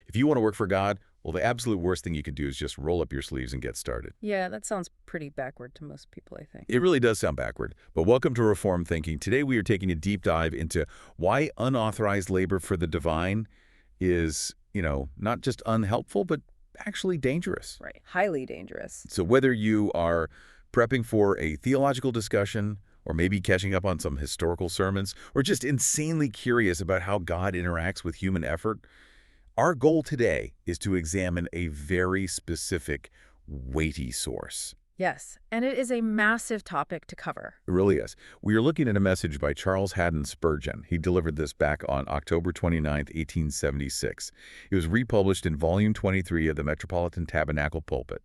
If you want to work for God, well, the absolute worst thing you can do is just roll up your sleeves and get started. Yeah, that sounds pretty backward to most people, I think. It really does sound backward, but welcome to Reform Thinking. Today we are taking a deep dive into why unauthorized labor for the divine is, not just unhelpful, but actually dangerous. Right. Highly dangerous. So whether you are prepping for a theological discussion, or maybe catching up on some historical sermons, or just insanely curious about how God interacts with human effort, our goal today is to examine a very specific, weighty source. Yes, and it is a massive topic to cover. It really is. We are looking at a message by Charles Haddon Spurgeon. He delivered this back on October 29th, 1876. It was republished in Volume 23 of the Metropolitan Tabernacle Pulpit,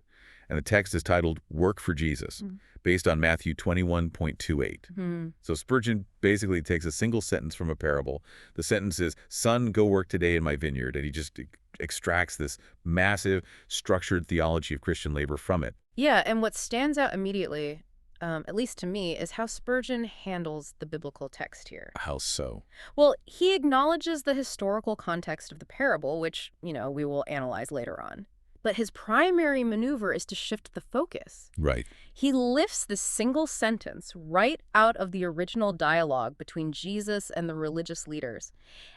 and the text is titled Work for Jesus, based on Matthew 21.28. So Spurgeon basically takes a single sentence from a parable. The sentence is, "Son, go work today in my vineyard," and he just extracts this massive, structured theology of Christian labor from it. Yeah, and what stands out immediately, at least to me, is how Spurgeon handles the biblical text here. How so? Well, he acknowledges the historical context of the parable, which, we will analyze later on. But his primary maneuver is to shift the focus. Right. He lifts this single sentence right out of the original dialogue between Jesus and the religious leaders,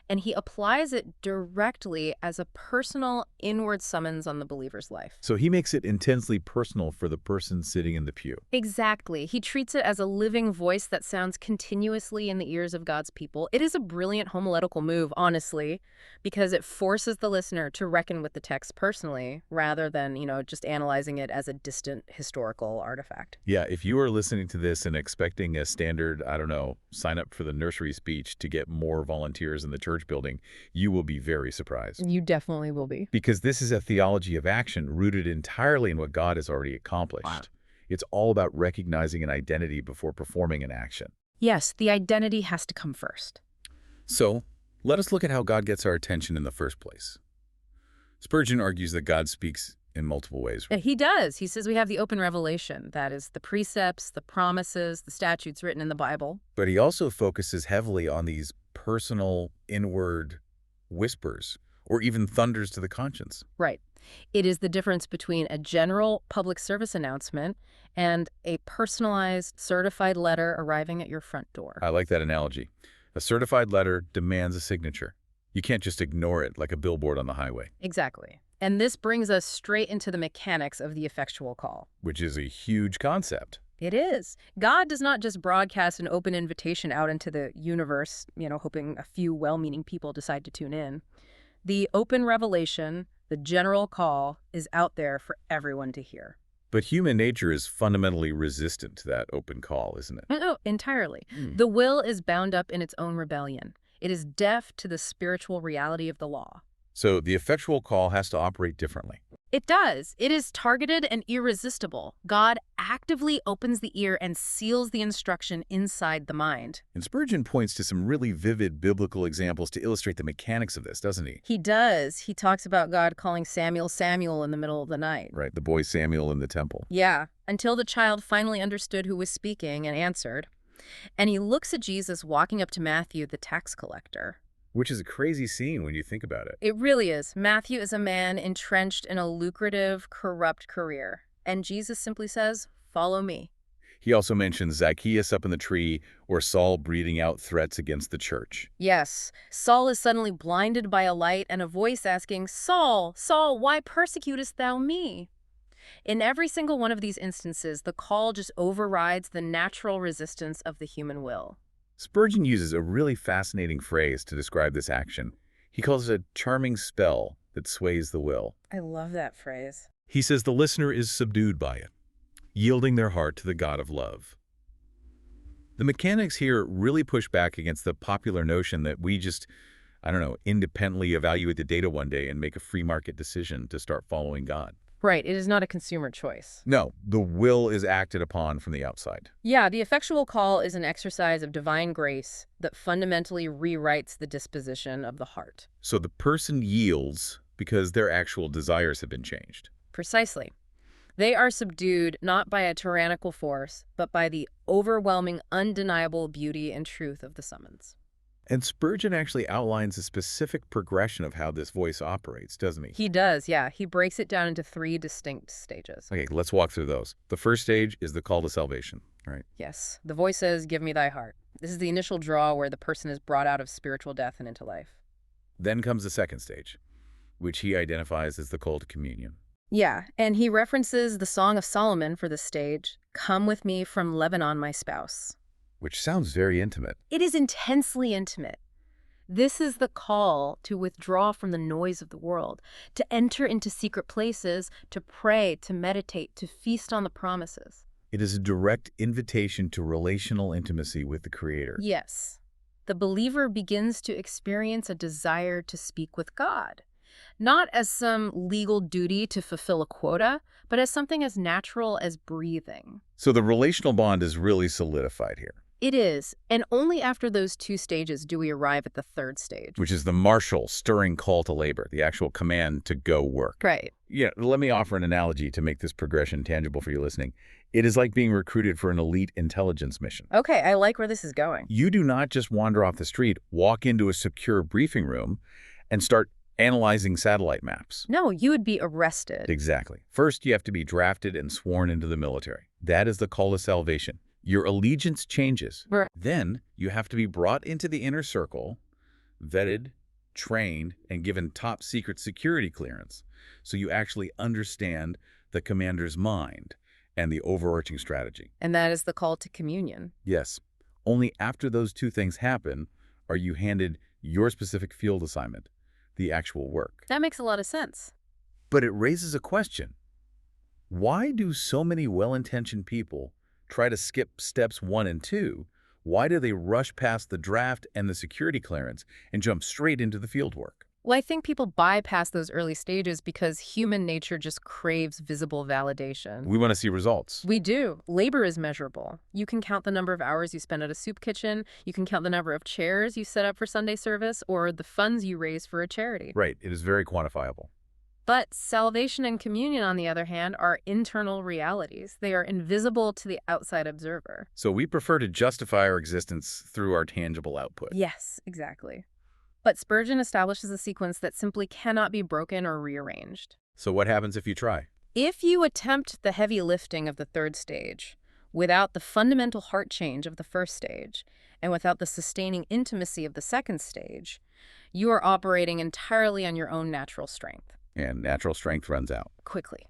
and he applies it directly as a personal inward summons on the believer's life. So he makes it intensely personal for the person sitting in the pew. Exactly. He treats it as a living voice that sounds continuously in the ears of God's people. It is a brilliant homiletical move, honestly, because it forces the listener to reckon with the text personally, rather than, just analyzing it as a distant historical artifact. Yeah, if you are listening to this and expecting a standard, sign up for the nursery speech to get more volunteers in the church building, you will be very surprised. You definitely will be. Because this is a theology of action rooted entirely in what God has already accomplished. Wow. It's all about recognizing an identity before performing an action. Yes, the identity has to come first. So, let us look at how God gets our attention in the first place. Spurgeon argues that God speaks in multiple ways. He does. He says we have the open revelation. That is the precepts, the promises, the statutes written in the Bible. But he also focuses heavily on these personal, inward whispers, or even thunders to the conscience. Right. It is the difference between a general public service announcement and a personalized, certified letter arriving at your front door. I like that analogy. A certified letter demands a signature. You can't just ignore it like a billboard on the highway. Exactly. And this brings us straight into the mechanics of the effectual call. Which is a huge concept. It is. God does not just broadcast an open invitation out into the universe, hoping a few well-meaning people decide to tune in. The open revelation, the general call, is out there for everyone to hear. But human nature is fundamentally resistant to that open call, isn't it? Oh, entirely. The will is bound up in its own rebellion. It is deaf to the spiritual reality of the law. So the effectual call has to operate differently. It does. It is targeted and irresistible. God actively opens the ear and seals the instruction inside the mind. And Spurgeon points to some really vivid biblical examples to illustrate the mechanics of this, doesn't he? He does. He talks about God calling Samuel, Samuel in the middle of the night. Right, the boy Samuel in the temple. Yeah, until the child finally understood who was speaking and answered. And he looks at Jesus walking up to Matthew, the tax collector. Which is a crazy scene when you think about it. It really is. Matthew is a man entrenched in a lucrative, corrupt career. And Jesus simply says, "Follow me." He also mentions Zacchaeus up in the tree, or Saul breathing out threats against the church. Yes, Saul is suddenly blinded by a light and a voice asking, "Saul, Saul, why persecutest thou me?" In every single one of these instances, the call just overrides the natural resistance of the human will. Spurgeon uses a really fascinating phrase to describe this action. He calls it a charming spell that sways the will. I love that phrase. He says the listener is subdued by it, yielding their heart to the God of love. The mechanics here really push back against the popular notion that we just, independently evaluate the data one day and make a free market decision to start following God. Right, it is not a consumer choice. No, the will is acted upon from the outside. Yeah, the effectual call is an exercise of divine grace that fundamentally rewrites the disposition of the heart. So the person yields because their actual desires have been changed. Precisely. They are subdued not by a tyrannical force, but by the overwhelming, undeniable beauty and truth of the summons. And Spurgeon actually outlines a specific progression of how this voice operates, doesn't he? He does, yeah. He breaks it down into 3 distinct stages. Okay, let's walk through those. The first stage is the call to salvation, right? Yes. The voice says, "Give me thy heart." This is the initial draw where the person is brought out of spiritual death and into life. Then comes the second stage, which he identifies as the call to communion. Yeah, and he references the Song of Solomon for this stage, "Come with me from Lebanon, my spouse." Which sounds very intimate. It is intensely intimate. This is the call to withdraw from the noise of the world, to enter into secret places, to pray, to meditate, to feast on the promises. It is a direct invitation to relational intimacy with the Creator. Yes. The believer begins to experience a desire to speak with God, not as some legal duty to fulfill a quota, but as something as natural as breathing. So the relational bond is really solidified here, It is, and only after those 2 stages do we arrive at the 3rd stage. which is the martial, stirring call to labor, the actual command to go work. Right. Yeah, let me offer an analogy to make this progression tangible for you listening. It is like being recruited for an elite intelligence mission. Okay, I like where this is going. You do not just wander off the street, walk into a secure briefing room, and start analyzing satellite maps. No, you would be arrested. Exactly. First, you have to be drafted and sworn into the military. That is the call to salvation. Your allegiance changes. Right. Then you have to be brought into the inner circle, vetted, trained, and given top secret security clearance. So you actually understand the commander's mind and the overarching strategy. And that is the call to communion. Yes. Only after those 2 things happen are you handed your specific field assignment, the actual work. That makes a lot of sense. But it raises a question. Why do so many well-intentioned people try to skip steps 1 and 2? Why do they rush past the draft and the security clearance and jump straight into the field work? Well, I think people bypass those early stages because human nature just craves visible validation. We want to see results. We do. Labor is measurable. You can count the number of hours you spend at a soup kitchen, you can count the number of chairs you set up for Sunday service, or the funds you raise for a charity. Right. It is very quantifiable. But salvation and communion, on the other hand, are internal realities. They are invisible to the outside observer. So we prefer to justify our existence through our tangible output. Yes, exactly. But Spurgeon establishes a sequence that simply cannot be broken or rearranged. So what happens if you try? If you attempt the heavy lifting of the 3rd stage without the fundamental heart change of the 1st stage and without the sustaining intimacy of the 2nd stage, you are operating entirely on your own natural strength. And natural strength runs out. Quickly.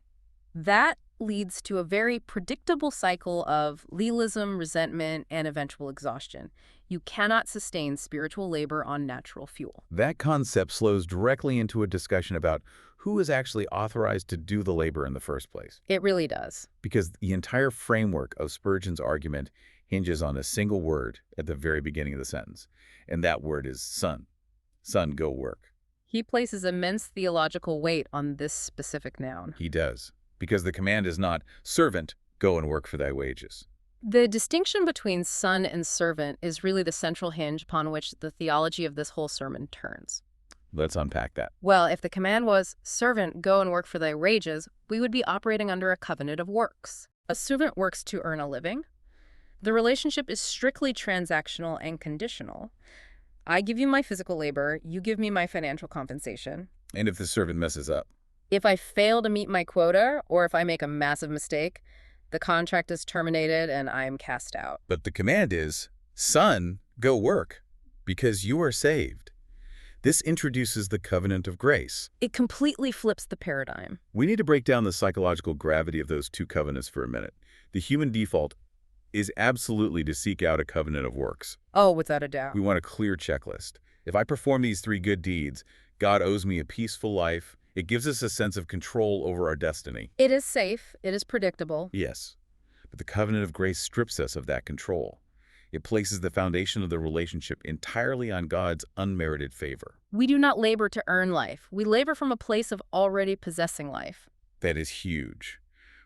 That leads to a very predictable cycle of legalism, resentment, and eventual exhaustion. You cannot sustain spiritual labor on natural fuel. That concept flows directly into a discussion about who is actually authorized to do the labor in the first place. It really does. Because the entire framework of Spurgeon's argument hinges on a single word at the very beginning of the sentence, and that word is son. Son, go work. He places immense theological weight on this specific noun. He does, because the command is not, servant, go and work for thy wages. The distinction between son and servant is really the central hinge upon which the theology of this whole sermon turns. Let's unpack that. Well, if the command was, servant, go and work for thy wages, we would be operating under a covenant of works. A servant works to earn a living. The relationship is strictly transactional and conditional. I give you my physical labor, you give me my financial compensation. And if the servant messes up? If I fail to meet my quota, or if I make a massive mistake, the contract is terminated and I'm cast out. But the command is, son, go work, because you are saved. This introduces the covenant of grace. It completely flips the paradigm. We need to break down the psychological gravity of those 2 covenants for a minute. The human default is absolutely to seek out a covenant of works. Oh, without a doubt. We want a clear checklist. If I perform these 3 good deeds, God owes me a peaceful life. It gives us a sense of control over our destiny. It is safe. It is predictable. Yes, but the covenant of grace strips us of that control. It places the foundation of the relationship entirely on God's unmerited favor. We do not labor to earn life. We labor from a place of already possessing life. That is huge.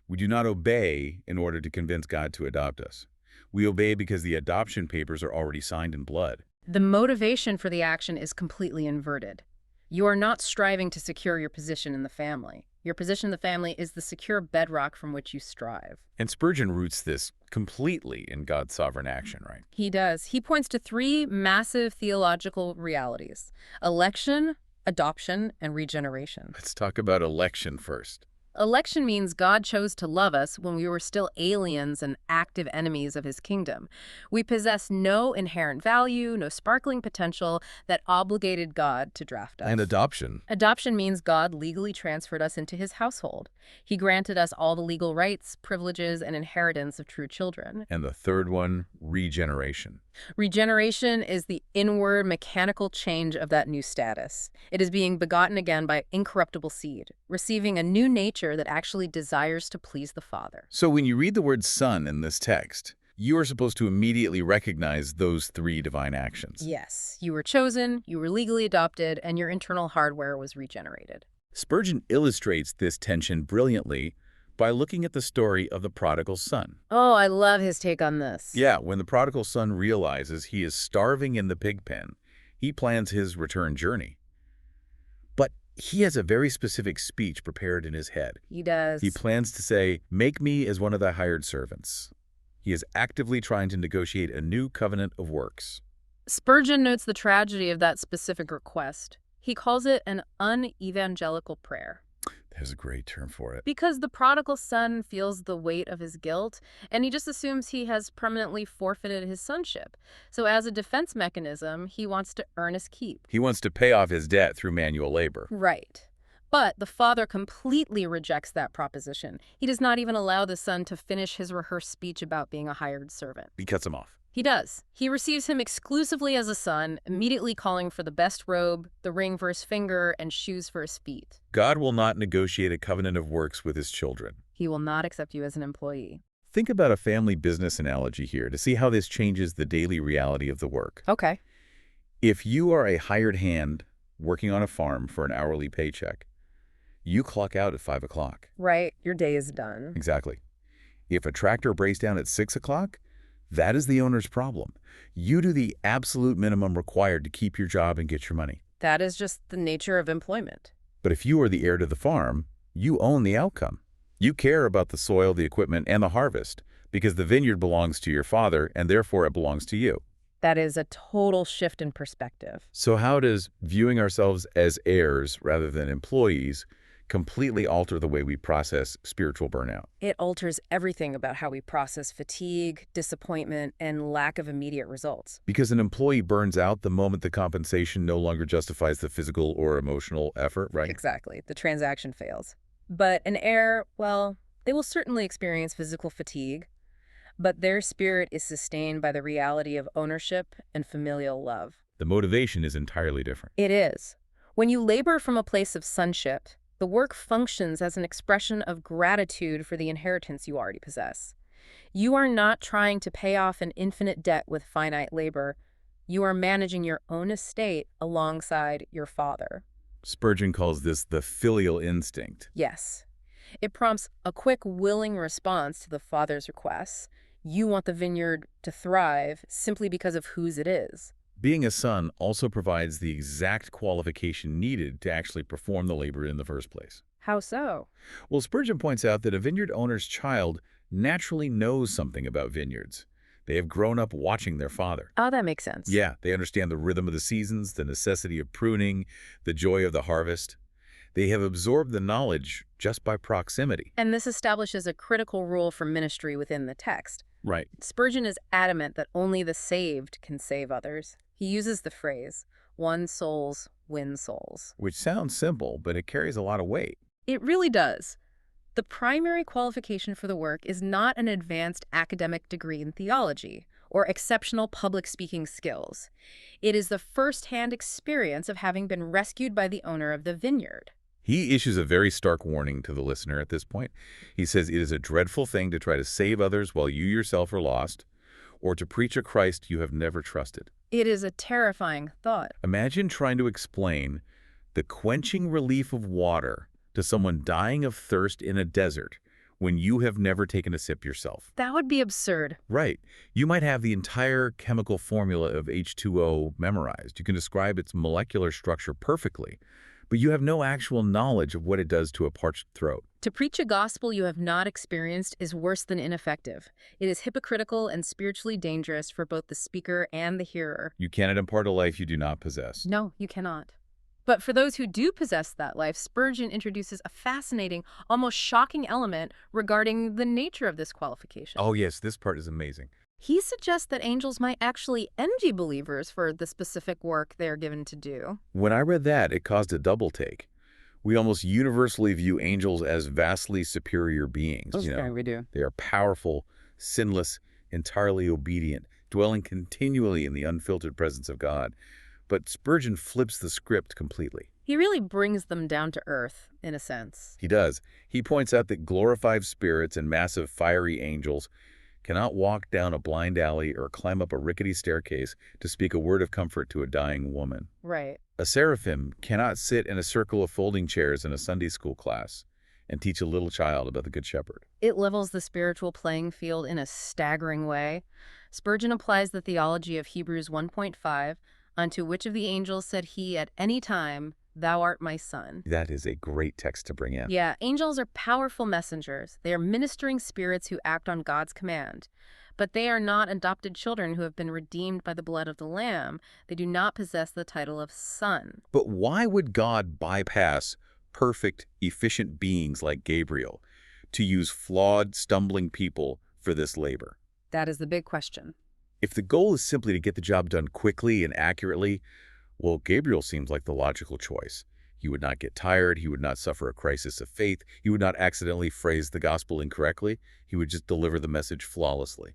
We do not obey in order to convince God to adopt us. We obey because the adoption papers are already signed in blood. The motivation for the action is completely inverted. You are not striving to secure your position in the family. Your position in the family is the secure bedrock from which you strive. And Spurgeon roots this completely in God's sovereign action, right? He does. He points to three massive theological realities: election, adoption, and regeneration. Let's talk about election first. Election means God chose to love us when we were still aliens and active enemies of his kingdom. We possess no inherent value, no sparkling potential that obligated God to draft us. And adoption. Adoption means God legally transferred us into his household. He granted us all the legal rights, privileges, and inheritance of true children. And the third one, regeneration. Regeneration is the inward mechanical change of that new status. It is being begotten again by incorruptible seed, receiving a new nature that actually desires to please the Father. So when you read the word son in this text, you are supposed to immediately recognize those three divine actions. Yes, you were chosen, you were legally adopted, and your internal hardware was regenerated. Spurgeon illustrates this tension brilliantly by looking at the story of the prodigal son. Oh, I love his take on this. Yeah, when the prodigal son realizes he is starving in the pig pen, he plans his return journey. But he has a very specific speech prepared in his head. He does. He plans to say, "Make me as one of thy hired servants." He is actively trying to negotiate a new covenant of works. Spurgeon notes the tragedy of that specific request. He calls it an unevangelical prayer. There's a great term for it. Because the prodigal son feels the weight of his guilt, and he just assumes he has permanently forfeited his sonship. So as a defense mechanism, he wants to earn his keep. He wants to pay off his debt through manual labor. Right. But the father completely rejects that proposition. He does not even allow the son to finish his rehearsed speech about being a hired servant. He cuts him off. He does. He receives him exclusively as a son, immediately calling for the best robe, the ring for his finger, and shoes for his feet. God will not negotiate a covenant of works with his children. He will not accept you as an employee. Think about a family business analogy here to see how this changes the daily reality of the work. Okay. If you are a hired hand working on a farm for an hourly paycheck, you clock out at 5 o'clock. Right. Your day is done. Exactly. If a tractor breaks down at 6 o'clock, that is the owner's problem. You do the absolute minimum required to keep your job and get your money. That is just the nature of employment. But if you are the heir to the farm, you own the outcome. You care about the soil, the equipment, and the harvest because the vineyard belongs to your father and therefore it belongs to you. That is a total shift in perspective. So how does viewing ourselves as heirs rather than employees completely alter the way we process spiritual burnout? It alters everything about how we process fatigue, disappointment, and lack of immediate results. Because an employee burns out the moment the compensation no longer justifies the physical or emotional effort, right? Exactly. The transaction fails. But an heir, well, they will certainly experience physical fatigue, but their spirit is sustained by the reality of ownership and familial love. The motivation is entirely different. It is. When you labor from a place of sonship, the work functions as an expression of gratitude for the inheritance you already possess. You are not trying to pay off an infinite debt with finite labor. You are managing your own estate alongside your father. Spurgeon calls this the filial instinct. Yes. It prompts a quick, willing response to the father's requests. You want the vineyard to thrive simply because of whose it is. Being a son also provides the exact qualification needed to actually perform the labor in the first place. How so? Well, Spurgeon points out that a vineyard owner's child naturally knows something about vineyards. They have grown up watching their father. Oh, that makes sense. Yeah, they understand the rhythm of the seasons, the necessity of pruning, the joy of the harvest. They have absorbed the knowledge just by proximity. And this establishes a critical rule for ministry within the text. Right. Spurgeon is adamant that only the saved can save others. He uses the phrase, "Won souls win souls." Which sounds simple, but it carries a lot of weight. It really does. The primary qualification for the work is not an advanced academic degree in theology or exceptional public speaking skills. It is the first-hand experience of having been rescued by the owner of the vineyard. He issues a very stark warning to the listener at this point. He says it is a dreadful thing to try to save others while you yourself are lost, or to preach a Christ you have never trusted. It is a terrifying thought. Imagine trying to explain the quenching relief of water to someone dying of thirst in a desert when you have never taken a sip yourself. That would be absurd. Right. You might have the entire chemical formula of H2O memorized. You can describe its molecular structure perfectly, but you have no actual knowledge of what it does to a parched throat. To preach a gospel you have not experienced is worse than ineffective. It is hypocritical and spiritually dangerous for both the speaker and the hearer. You cannot impart a life you do not possess. No, you cannot. But for those who do possess that life, Spurgeon introduces a fascinating, almost shocking element regarding the nature of this qualification. Oh yes, this part is amazing. He suggests that angels might actually envy believers for the specific work they are given to do. When I read that, it caused a double take. We almost universally view angels as vastly superior beings. We do. They are powerful, sinless, entirely obedient, dwelling continually in the unfiltered presence of God. But Spurgeon flips the script completely. He really brings them down to earth, in a sense. He does. He points out that glorified spirits and massive fiery angels cannot walk down a blind alley or climb up a rickety staircase to speak a word of comfort to a dying woman. Right. A seraphim cannot sit in a circle of folding chairs in a Sunday school class and teach a little child about the Good Shepherd. It levels the spiritual playing field in a staggering way. Spurgeon applies the theology of Hebrews 1.5, unto which of the angels said he at any time, "Thou art my son." That is a great text to bring in. Yeah, angels are powerful messengers. They are ministering spirits who act on God's command. But they are not adopted children who have been redeemed by the blood of the Lamb. They do not possess the title of son. But why would God bypass perfect, efficient beings like Gabriel to use flawed, stumbling people for this labor? That is the big question. If the goal is simply to get the job done quickly and accurately, well, Gabriel seems like the logical choice. He would not get tired. He would not suffer a crisis of faith. He would not accidentally phrase the gospel incorrectly. He would just deliver the message flawlessly.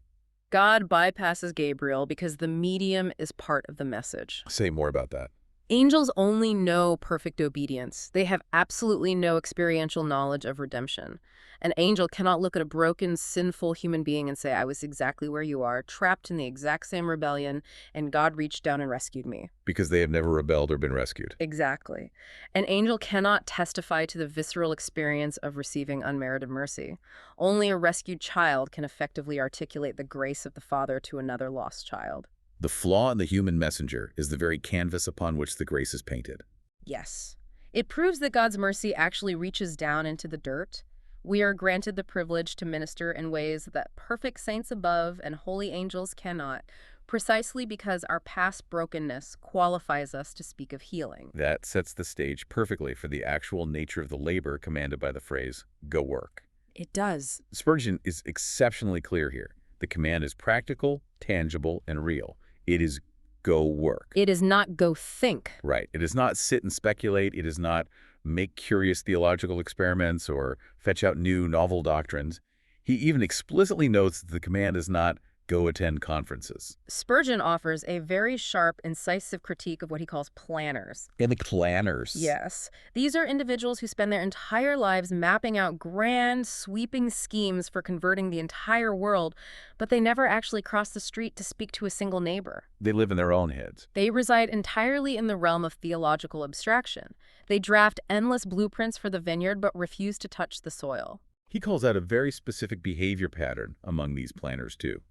God bypasses Gabriel because the medium is part of the message. Say more about that. Angels only know perfect obedience. They have absolutely no experiential knowledge of redemption. An angel cannot look at a broken, sinful human being and say, "I was exactly where you are, trapped in the exact same rebellion, and God reached down and rescued me." Because they have never rebelled or been rescued. Exactly. An angel cannot testify to the visceral experience of receiving unmerited mercy. Only a rescued child can effectively articulate the grace of the Father to another lost child. The flaw in the human messenger is the very canvas upon which the grace is painted. Yes. It proves that God's mercy actually reaches down into the dirt. We are granted the privilege to minister in ways that perfect saints above and holy angels cannot, precisely because our past brokenness qualifies us to speak of healing. That sets the stage perfectly for the actual nature of the labor commanded by the phrase, "go work." It does. Spurgeon is exceptionally clear here. The command is practical, tangible, and real. It is go work. It is not go think. Right. It is not sit and speculate. It is not make curious theological experiments or fetch out new novel doctrines. He even explicitly notes that the command is not go attend conferences. Spurgeon offers a very sharp, incisive critique of what he calls planners. And the planners. Yes. These are individuals who spend their entire lives mapping out grand, sweeping schemes for converting the entire world, but they never actually cross the street to speak to a single neighbor. They live in their own heads. They reside entirely in the realm of theological abstraction. They draft endless blueprints for the vineyard but refuse to touch the soil. He calls out a very specific behavior pattern among these planners, too.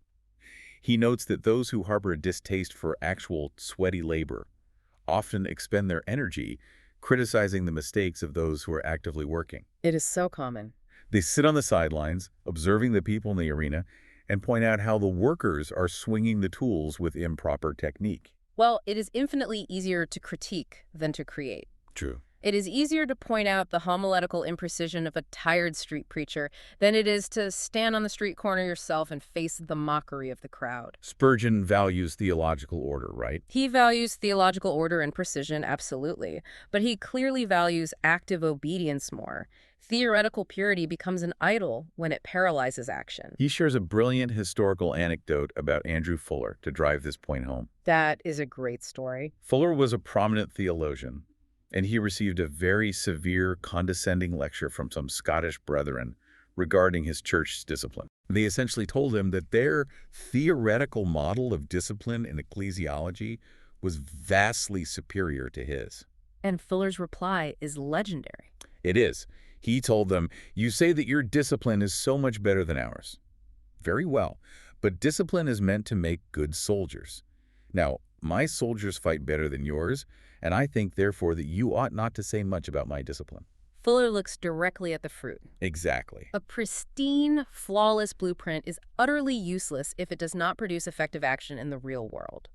He notes that those who harbor a distaste for actual sweaty labor often expend their energy criticizing the mistakes of those who are actively working. It is so common. They sit on the sidelines, observing the people in the arena, and point out how the workers are swinging the tools with improper technique. Well, it is infinitely easier to critique than to create. True. It is easier to point out the homiletical imprecision of a tired street preacher than it is to stand on the street corner yourself and face the mockery of the crowd. Spurgeon values theological order, right? He values theological order and precision, absolutely, but he clearly values active obedience more. Theoretical purity becomes an idol when it paralyzes action. He shares a brilliant historical anecdote about Andrew Fuller to drive this point home. That is a great story. Fuller was a prominent theologian, and he received a very severe, condescending lecture from some Scottish brethren regarding his church's discipline. They essentially told him that their theoretical model of discipline in ecclesiology was vastly superior to his. And Fuller's reply is legendary. It is. He told them, "You say that your discipline is so much better than ours. Very well, but discipline is meant to make good soldiers. Now, my soldiers fight better than yours, and I think, therefore, that you ought not to say much about my discipline." Fuller looks directly at the fruit. Exactly. A pristine, flawless blueprint is utterly useless if it does not produce effective action in the real world.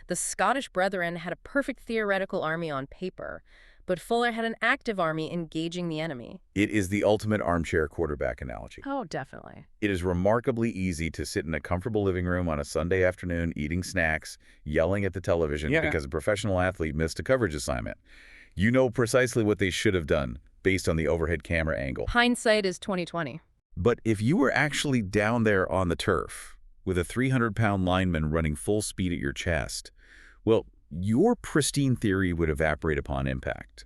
The Scottish Brethren had a perfect theoretical army on paper, but Fuller had an active army engaging the enemy. It is the ultimate armchair quarterback analogy. Oh, definitely. It is remarkably easy to sit in a comfortable living room on a Sunday afternoon eating snacks, yelling at the television because a professional athlete missed a coverage assignment. You know precisely what they should have done based on the overhead camera angle. Hindsight is 20/20. But if you were actually down there on the turf with a 300-pound lineman running full speed at your chest, well, your pristine theory would evaporate upon impact.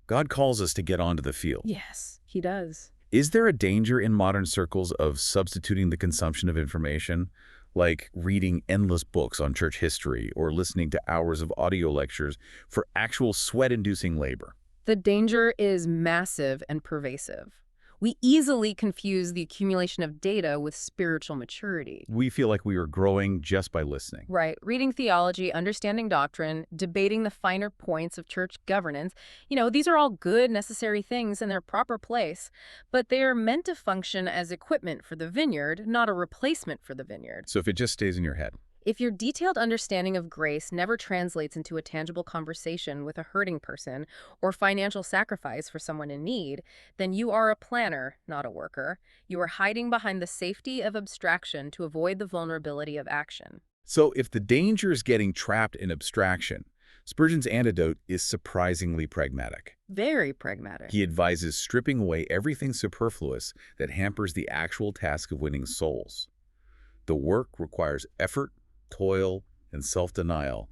God calls us to get onto the field. Yes, he does. Is there a danger in modern circles of substituting the consumption of information, like reading endless books on church history or listening to hours of audio lectures, for actual sweat-inducing labor? The danger is massive and pervasive. We easily confuse the accumulation of data with spiritual maturity. We feel like we are growing just by listening. Right. Reading theology, understanding doctrine, debating the finer points of church governance. These are all good, necessary things in their proper place, but they are meant to function as equipment for the vineyard, not a replacement for the vineyard. So if it just stays in your head. If your detailed understanding of grace never translates into a tangible conversation with a hurting person or financial sacrifice for someone in need, then you are a planner, not a worker. You are hiding behind the safety of abstraction to avoid the vulnerability of action. So if the danger is getting trapped in abstraction, Spurgeon's antidote is surprisingly pragmatic. Very pragmatic. He advises stripping away everything superfluous that hampers the actual task of winning souls. The work requires effort, toil, and self-denial,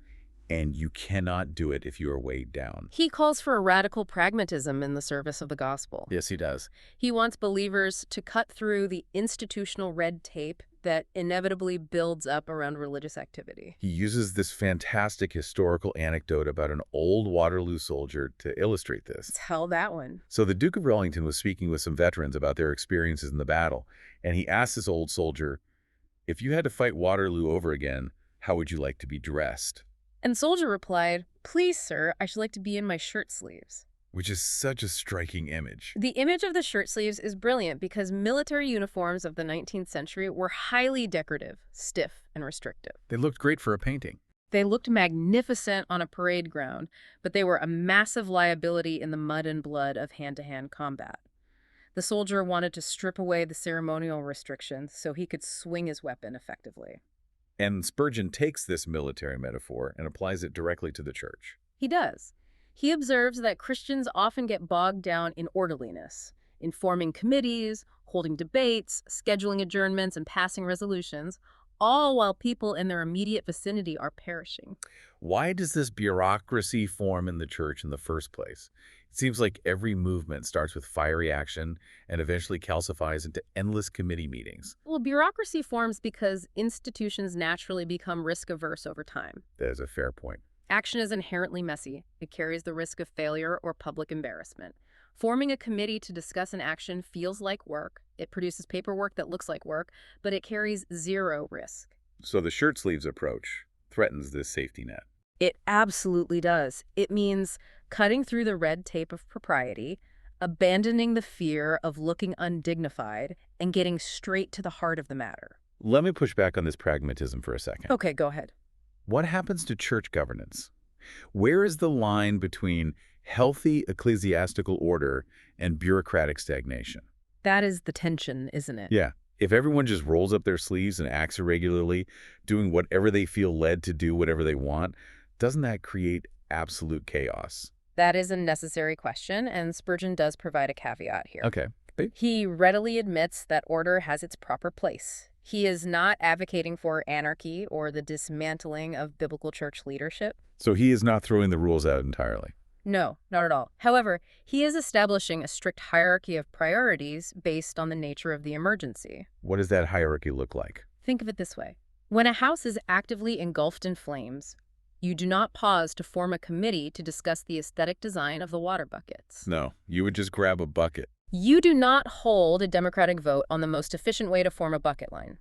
and you cannot do it if you are weighed down. He calls for a radical pragmatism in the service of the gospel. Yes, he does. He wants believers to cut through the institutional red tape that inevitably builds up around religious activity. He uses this fantastic historical anecdote about an old Waterloo soldier to illustrate this. Tell that one. So the Duke of Wellington was speaking with some veterans about their experiences in the battle, and he asked this old soldier, "If you had to fight Waterloo over again, how would you like to be dressed?" And soldier replied, "Please, sir, I should like to be in my shirt sleeves." Which is such a striking image. The image of the shirt sleeves is brilliant because military uniforms of the 19th century were highly decorative, stiff, and restrictive. They looked great for a painting. They looked magnificent on a parade ground, but they were a massive liability in the mud and blood of hand-to-hand combat. The soldier wanted to strip away the ceremonial restrictions so he could swing his weapon effectively. And Spurgeon takes this military metaphor and applies it directly to the church. He does. He observes that Christians often get bogged down in orderliness, in forming committees, holding debates, scheduling adjournments, and passing resolutions, all while people in their immediate vicinity are perishing. Why does this bureaucracy form in the church in the first place? It seems like every movement starts with fiery action and eventually calcifies into endless committee meetings. Well, bureaucracy forms because institutions naturally become risk-averse over time. That is a fair point. Action is inherently messy. It carries the risk of failure or public embarrassment. Forming a committee to discuss an action feels like work. It produces paperwork that looks like work, but it carries zero risk. So the shirt sleeves approach threatens this safety net. It absolutely does. It means cutting through the red tape of propriety, abandoning the fear of looking undignified, and getting straight to the heart of the matter. Let me push back on this pragmatism for a second. Okay, go ahead. What happens to church governance? Where is the line between healthy ecclesiastical order and bureaucratic stagnation? That is the tension, isn't it? Yeah. If everyone just rolls up their sleeves and acts irregularly, doing whatever they feel led to do whatever they want, doesn't that create absolute chaos? That is a necessary question, and Spurgeon does provide a caveat here. Okay. He readily admits that order has its proper place. He is not advocating for anarchy or the dismantling of biblical church leadership. So he is not throwing the rules out entirely. No, not at all. However, he is establishing a strict hierarchy of priorities based on the nature of the emergency. What does that hierarchy look like? Think of it this way. When a house is actively engulfed in flames, you do not pause to form a committee to discuss the aesthetic design of the water buckets. No, you would just grab a bucket. You do not hold a democratic vote on the most efficient way to form a bucket line.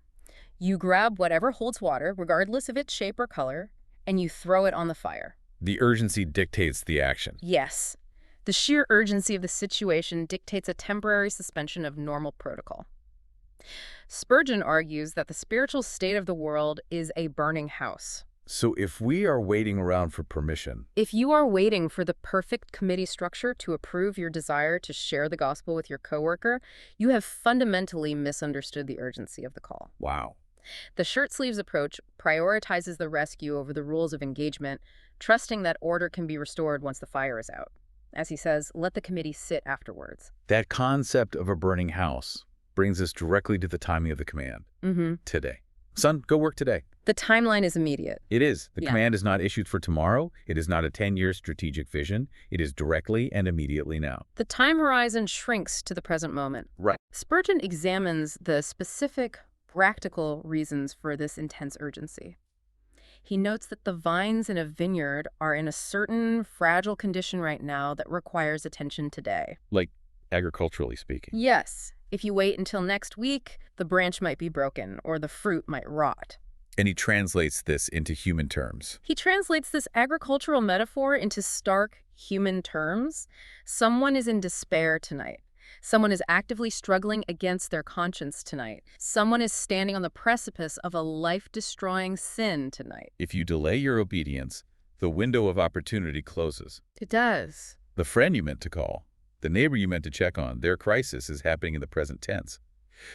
You grab whatever holds water, regardless of its shape or color, and you throw it on the fire. The urgency dictates the action. Yes, the sheer urgency of the situation dictates a temporary suspension of normal protocol. Spurgeon argues that the spiritual state of the world is a burning house. So if we are waiting around for permission, If you are waiting for the perfect committee structure to approve your desire to share the gospel with your coworker, you have fundamentally misunderstood the urgency of the call. wow. The shirt sleeves approach prioritizes the rescue over the rules of engagement, trusting that order can be restored once the fire is out. As he says, let the committee sit afterwards. That concept of a burning house brings us directly to the timing of the command. Today. Son, go work today. The timeline is immediate. It is. The Yeah. command is not issued for tomorrow. It is not a 10-year strategic vision. It is directly and immediately now. The time horizon shrinks to the present moment. Right. Spurgeon examines the specific, practical reasons for this intense urgency. He notes that the vines in a vineyard are in a certain fragile condition right now that requires attention today. Like, agriculturally speaking. Yes, if you wait until next week, the branch might be broken or the fruit might rot. And he translates this into human terms. He translates this agricultural metaphor into stark human terms. Someone is in despair tonight. Someone is actively struggling against their conscience tonight. Someone is standing on the precipice of a life-destroying sin tonight. If you delay your obedience, the window of opportunity closes. It does. The friend you meant to call, the neighbor you meant to check on, their crisis is happening in the present tense.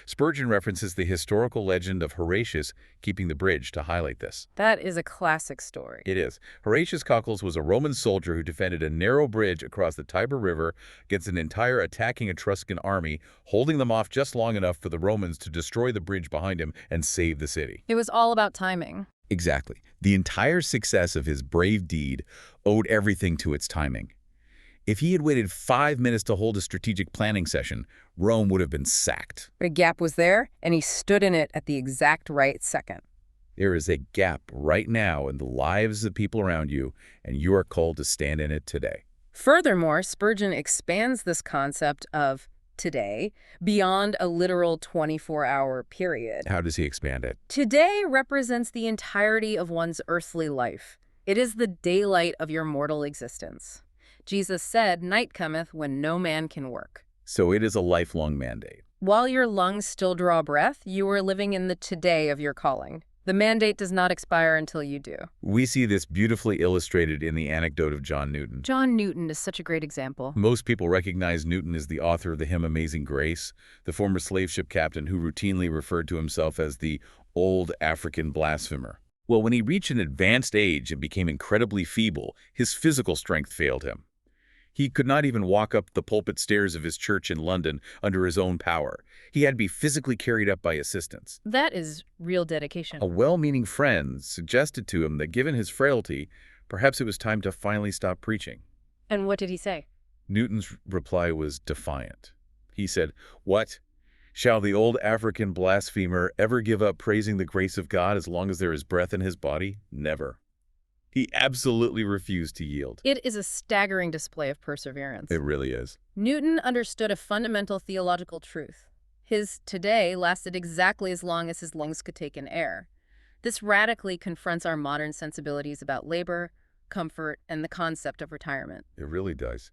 Spurgeon references the historical legend of Horatius keeping the bridge to highlight this. That is a classic story. It is. Horatius Cockles was a Roman soldier who defended a narrow bridge across the Tiber River against an entire attacking Etruscan army, holding them off just long enough for the Romans to destroy the bridge behind him and save the city. It was all about timing. Exactly. The entire success of his brave deed owed everything to its timing. If he had waited 5 minutes to hold a strategic planning session, Rome would have been sacked. A gap was there, and he stood in it at the exact right second. There is a gap right now in the lives of the people around you, and you are called to stand in it today. Furthermore, Spurgeon expands this concept of today beyond a literal 24-hour period. How does he expand it? Today represents the entirety of one's earthly life. It is the daylight of your mortal existence. Jesus said, "Night cometh when no man can work." So it is a lifelong mandate. While your lungs still draw breath, you are living in the today of your calling. The mandate does not expire until you do. We see this beautifully illustrated in the anecdote of John Newton. John Newton is such a great example. Most people recognize Newton as the author of the hymn Amazing Grace, the former slave ship captain who routinely referred to himself as the old African blasphemer. Well, when he reached an advanced age and became incredibly feeble, his physical strength failed him. He could not even walk up the pulpit stairs of his church in London under his own power. He had to be physically carried up by assistants. That is real dedication. A well-meaning friend suggested to him that given his frailty, perhaps it was time to finally stop preaching. And what did he say? Newton's reply was defiant. He said, "What? Shall the old African blasphemer ever give up praising the grace of God as long as there is breath in his body? Never." He absolutely refused to yield. It is a staggering display of perseverance. It really is. Newton understood a fundamental theological truth. His today lasted exactly as long as his lungs could take in air. This radically confronts our modern sensibilities about labor, comfort, and the concept of retirement. It really does.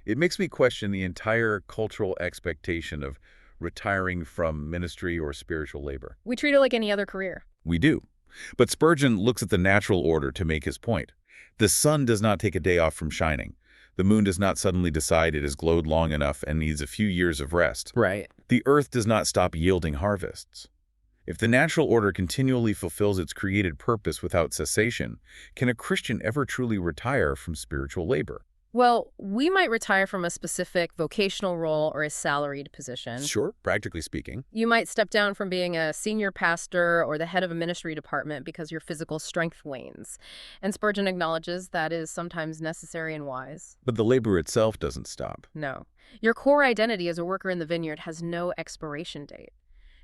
It makes me question the entire cultural expectation of retiring from ministry or spiritual labor. We treat it like any other career. We do. But Spurgeon looks at the natural order to make his point. The sun does not take a day off from shining. The moon does not suddenly decide it has glowed long enough and needs a few years of rest. Right. The earth does not stop yielding harvests. If the natural order continually fulfills its created purpose without cessation, can a Christian ever truly retire from spiritual labor? Well, we might retire from a specific vocational role or a salaried position. Sure, practically speaking. You might step down from being a senior pastor or the head of a ministry department because your physical strength wanes. And Spurgeon acknowledges that is sometimes necessary and wise. But the labor itself doesn't stop. No. Your core identity as a worker in the vineyard has no expiration date.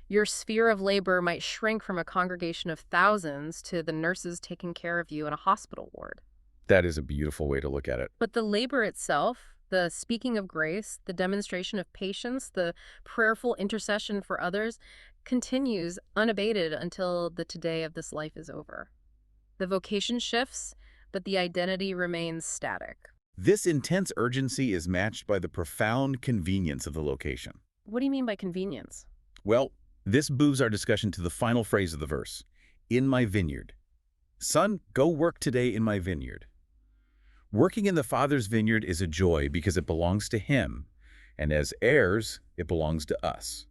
Your sphere of labor might shrink from a congregation of thousands to the nurses taking care of you in a hospital ward. That is a beautiful way to look at it. But the labor itself, The speaking of grace, the demonstration of patience, the prayerful intercession for others continues unabated until the today of this life is over. The vocation shifts, but the identity remains static. This intense urgency is matched by the profound convenience of the location. What do you mean by convenience? Well, this moves our discussion to the final phrase of the verse, in my vineyard. Son, go work today in my vineyard. Working in the Father's vineyard is a joy because it belongs to Him, and as heirs, it belongs to us.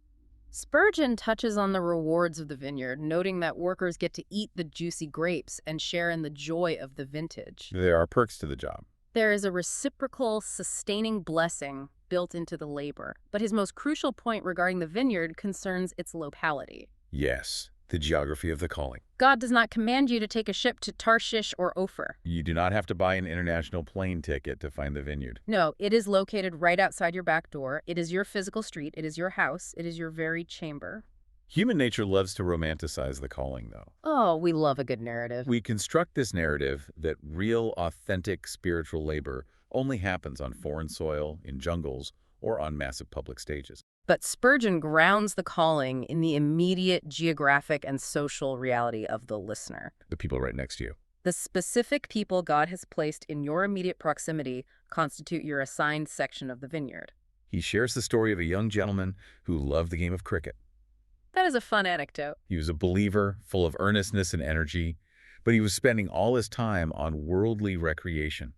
Spurgeon touches on the rewards of the vineyard, noting that workers get to eat the juicy grapes and share in the joy of the vintage. There are perks to the job. There is a reciprocal, sustaining blessing built into the labor. But his most crucial point regarding the vineyard concerns its locality. Yes, the geography of the calling. God does not command you to take a ship to Tarshish or Ophir. You do not have to buy an international plane ticket to find the vineyard. No, it is located right outside your back door. It is your physical street. It is your house. It is your very chamber. Human nature loves to romanticize the calling, though. Oh, we love a good narrative. We construct this narrative that real, authentic spiritual labor only happens on foreign soil, in jungles, or on massive public stages. But Spurgeon grounds the calling in the immediate geographic and social reality of the listener. The people right next to you. The specific people God has placed in your immediate proximity constitute your assigned section of the vineyard. He shares the story of a young gentleman who loved the game of cricket. That is a fun anecdote. He was a believer, full of earnestness and energy, but he was spending all his time on worldly recreation.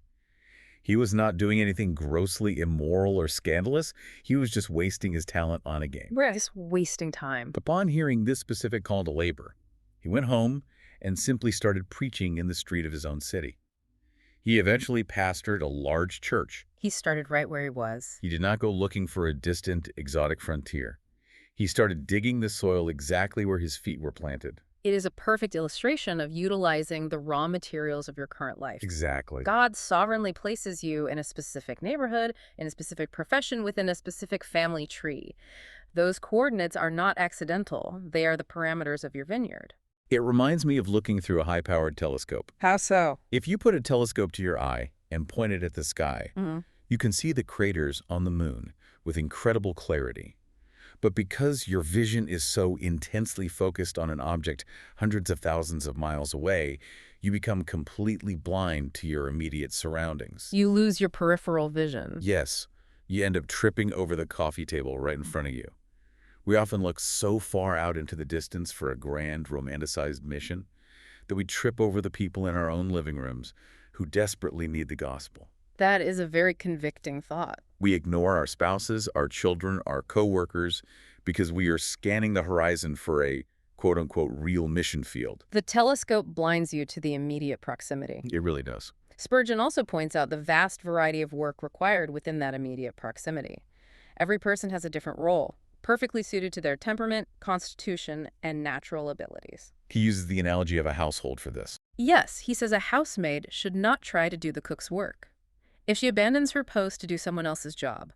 He was not doing anything grossly immoral or scandalous. He was just wasting his talent on a game. We're just wasting time. Upon hearing this specific call to labor, he went home and simply started preaching in the street of his own city. He eventually pastored a large church. He started right where he was. He did not go looking for a distant, exotic frontier. He started digging the soil exactly where his feet were planted. It is a perfect illustration of utilizing the raw materials of your current life. Exactly. God sovereignly places you in a specific neighborhood, in a specific profession, within a specific family tree. Those coordinates are not accidental. They are the parameters of your vineyard. It reminds me of looking through a high-powered telescope. How so? If you put a telescope to your eye and point it at the sky, you can see the craters on the moon with incredible clarity. But because your vision is so intensely focused on an object hundreds of thousands of miles away, you become completely blind to your immediate surroundings. You lose your peripheral vision. Yes, you end up tripping over the coffee table right in front of you. We often look so far out into the distance for a grand, romanticized mission that we trip over the people in our own living rooms who desperately need the gospel. That is a very convicting thought. We ignore our spouses, our children, our co-workers, because we are scanning the horizon for a quote-unquote real mission field. The telescope blinds you to the immediate proximity. It really does. Spurgeon also points out the vast variety of work required within that immediate proximity. Every person has a different role, perfectly suited to their temperament, constitution, and natural abilities. He uses the analogy of a household for this. Yes, he says a housemaid should not try to do the cook's work. If she abandons her post to do someone else's job,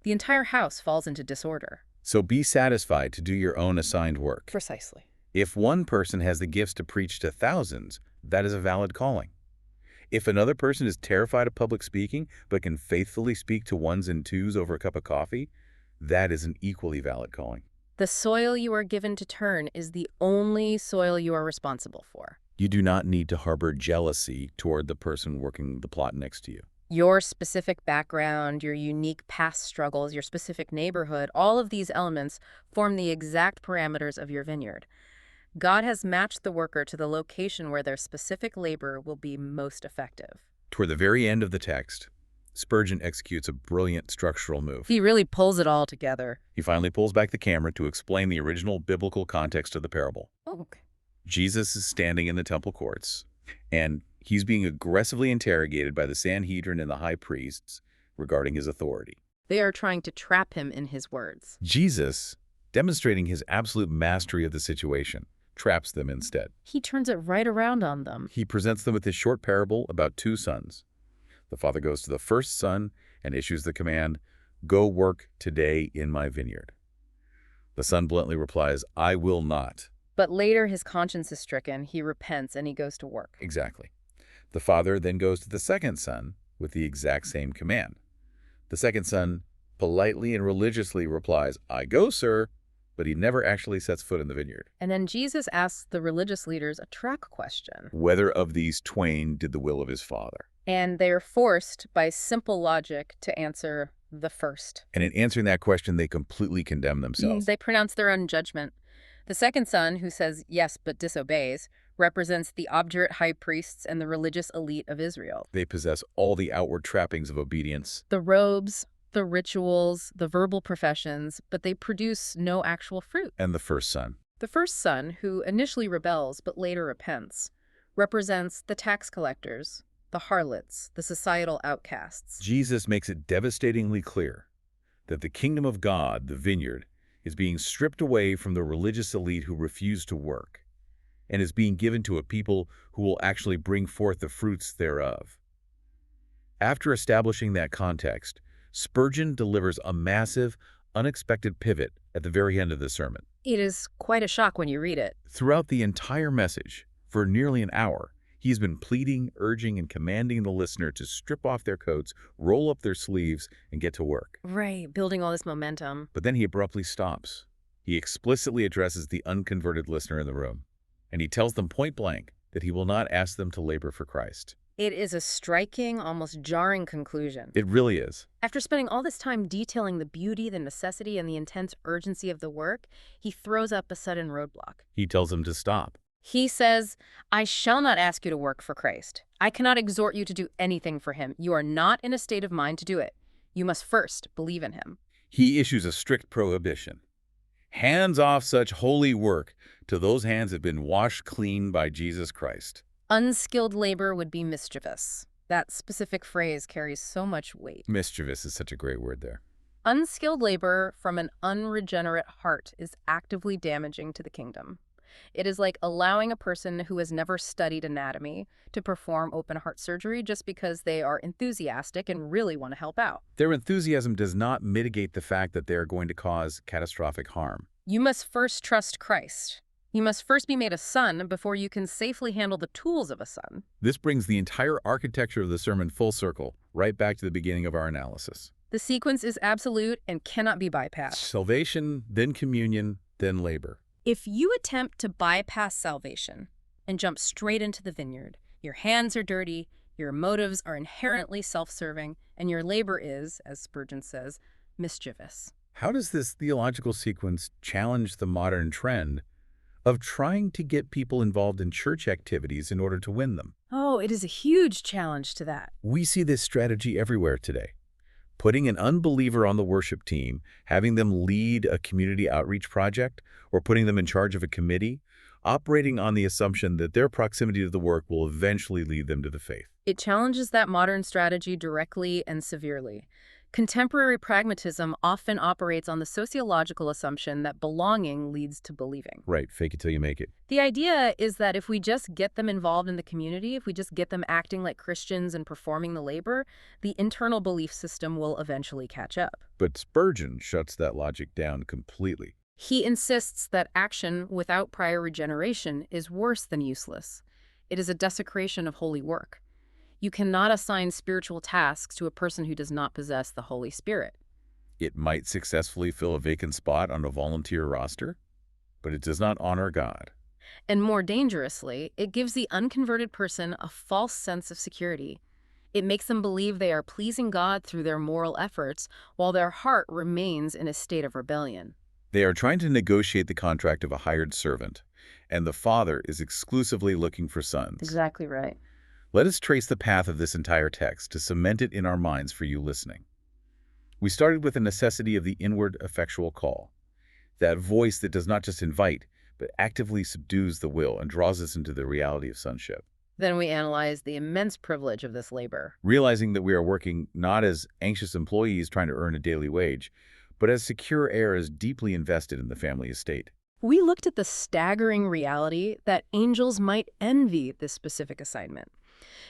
the entire house falls into disorder. So be satisfied to do your own assigned work. Precisely. If one person has the gifts to preach to thousands, that is a valid calling. If another person is terrified of public speaking but can faithfully speak to ones and twos over a cup of coffee, that is an equally valid calling. The soil you are given to turn is the only soil you are responsible for. You do not need to harbor jealousy toward the person working the plot next to you. Your specific background, your unique past struggles, your specific neighborhood, all of these elements form the exact parameters of your vineyard. God has matched the worker to the location where their specific labor will be most effective. Toward the very end of the text, Spurgeon executes a brilliant structural move. He really pulls it all together. He finally pulls back the camera to explain the original biblical context of the parable. Oh, okay. Jesus is standing in the temple courts, and he's being aggressively interrogated by the Sanhedrin and the high priests regarding his authority. They are trying to trap him in his words. Jesus, demonstrating his absolute mastery of the situation, traps them instead. He turns it right around on them. He presents them with this short parable about two sons. The father goes to the first son and issues the command, "Go work today in my vineyard." The son bluntly replies, "I will not." But later his conscience is stricken, he repents, and he goes to work. Exactly. The father then goes to the second son with the exact same command. The second son politely and religiously replies, "I go, sir," but he never actually sets foot in the vineyard. And then Jesus asks the religious leaders a track question. Whether of these twain did the will of his father? And they're forced by simple logic to answer the first. And in answering that question, they completely condemn themselves. They pronounce their own judgment. The second son, who says yes but disobeys, represents the obdurate high priests and the religious elite of Israel. They possess all the outward trappings of obedience. The robes, the rituals, the verbal professions, but they produce no actual fruit. And the first son. The first son, who initially rebels but later repents, represents the tax collectors, the harlots, the societal outcasts. Jesus makes it devastatingly clear that the kingdom of God, the vineyard, is being stripped away from the religious elite who refuse to work, and is being given to a people who will actually bring forth the fruits thereof. After establishing that context, Spurgeon delivers a massive, unexpected pivot at the very end of the sermon. It is quite a shock when you read it. Throughout the entire message, for nearly an hour, he's been pleading, urging, and commanding the listener to strip off their coats, roll up their sleeves, and get to work. Right, building all this momentum. But then he abruptly stops. He explicitly addresses the unconverted listener in the room, and he tells them point blank that he will not ask them to labor for Christ. It is a striking, almost jarring conclusion. It really is. After spending all this time detailing the beauty, the necessity, and the intense urgency of the work, he throws up a sudden roadblock. He tells them to stop. He says, "I shall not ask you to work for Christ. I cannot exhort you to do anything for him. You are not in a state of mind to do it. You must first believe in him." He issues a strict prohibition. Hands off such holy work till those hands have been washed clean by Jesus Christ. Unskilled labor would be mischievous. That specific phrase carries so much weight. Mischievous is such a great word there. Unskilled labor from an unregenerate heart is actively damaging to the kingdom. It is like allowing a person who has never studied anatomy to perform open heart surgery just because they are enthusiastic and really want to help out. Their enthusiasm does not mitigate the fact that they are going to cause catastrophic harm. You must first trust Christ. You must first be made a son before you can safely handle the tools of a son. This brings the entire architecture of the sermon full circle, right back to the beginning of our analysis. The sequence is absolute and cannot be bypassed. Salvation, then communion, then labor. If you attempt to bypass salvation and jump straight into the vineyard, your hands are dirty, your motives are inherently self-serving, and your labor is, as Spurgeon says, mischievous. How does this theological sequence challenge the modern trend of trying to get people involved in church activities in order to win them? Oh, it is a huge challenge to that. We see this strategy everywhere today. Putting an unbeliever on the worship team, having them lead a community outreach project, or putting them in charge of a committee, operating on the assumption that their proximity to the work will eventually lead them to the faith. It challenges that modern strategy directly and severely. Contemporary pragmatism often operates on the sociological assumption that belonging leads to believing. Right, fake it till you make it. The idea is that if we just get them involved in the community, if we just get them acting like Christians and performing the labor, the internal belief system will eventually catch up. But Spurgeon shuts that logic down completely. He insists that action without prior regeneration is worse than useless. It is a desecration of holy work. You cannot assign spiritual tasks to a person who does not possess the Holy Spirit. It might successfully fill a vacant spot on a volunteer roster, but it does not honor God. And more dangerously, it gives the unconverted person a false sense of security. It makes them believe they are pleasing God through their moral efforts, while their heart remains in a state of rebellion. They are trying to negotiate the contract of a hired servant, and the father is exclusively looking for sons. Exactly right. Let us trace the path of this entire text to cement it in our minds for you listening. We started with the necessity of the inward effectual call, that voice that does not just invite, but actively subdues the will and draws us into the reality of sonship. Then we analyze the immense privilege of this labor. Realizing that we are working not as anxious employees trying to earn a daily wage, but as secure heirs deeply invested in the family estate. We looked at the staggering reality that angels might envy this specific assignment,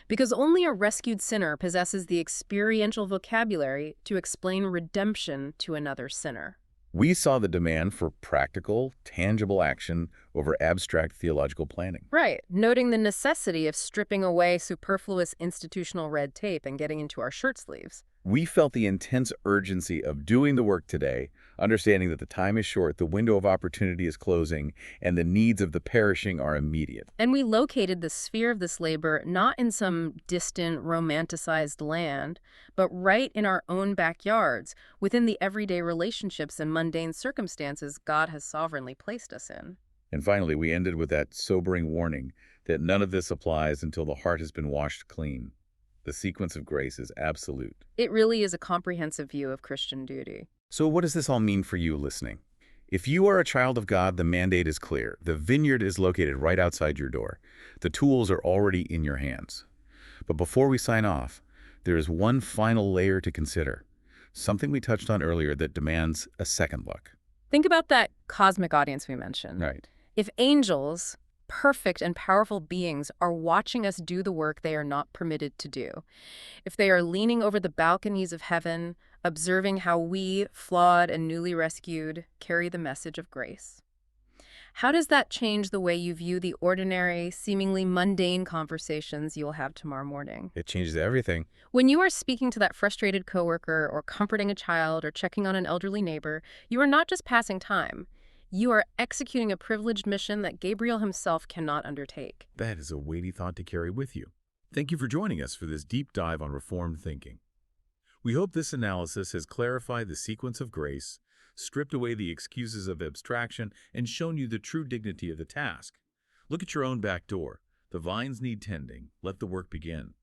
because only a rescued sinner possesses the experiential vocabulary to explain redemption to another sinner. We saw the demand for practical, tangible action over abstract theological planning. Right, noting the necessity of stripping away superfluous institutional red tape and getting into our shirt sleeves. We felt the intense urgency of doing the work today, understanding that the time is short, the window of opportunity is closing, and the needs of the perishing are immediate. And we located the sphere of this labor not in some distant, romanticized land, but right in our own backyards, within the everyday relationships and mundane circumstances God has sovereignly placed us in. And finally, we ended with that sobering warning that none of this applies until the heart has been washed clean. The sequence of grace is absolute. It really is a comprehensive view of Christian duty. So what does this all mean for you listening? If you are a child of God, the mandate is clear. The vineyard is located right outside your door. The tools are already in your hands. But before we sign off, there is one final layer to consider, something we touched on earlier that demands a second look. Think about that cosmic audience we mentioned. Right. If angels, perfect and powerful beings, are watching us do the work they are not permitted to do, if they are leaning over the balconies of heaven, observing how we, flawed and newly rescued, carry the message of grace, how does that change the way you view the ordinary, seemingly mundane conversations you'll have tomorrow morning? It changes everything. When you are speaking to that frustrated coworker or comforting a child or checking on an elderly neighbor, you are not just passing time. You are executing a privileged mission that Gabriel himself cannot undertake. That is a weighty thought to carry with you. Thank you for joining us for this deep dive on Reformed thinking. We hope this analysis has clarified the sequence of grace, stripped away the excuses of abstraction, and shown you the true dignity of the task. Look at your own back door. The vines need tending. Let the work begin.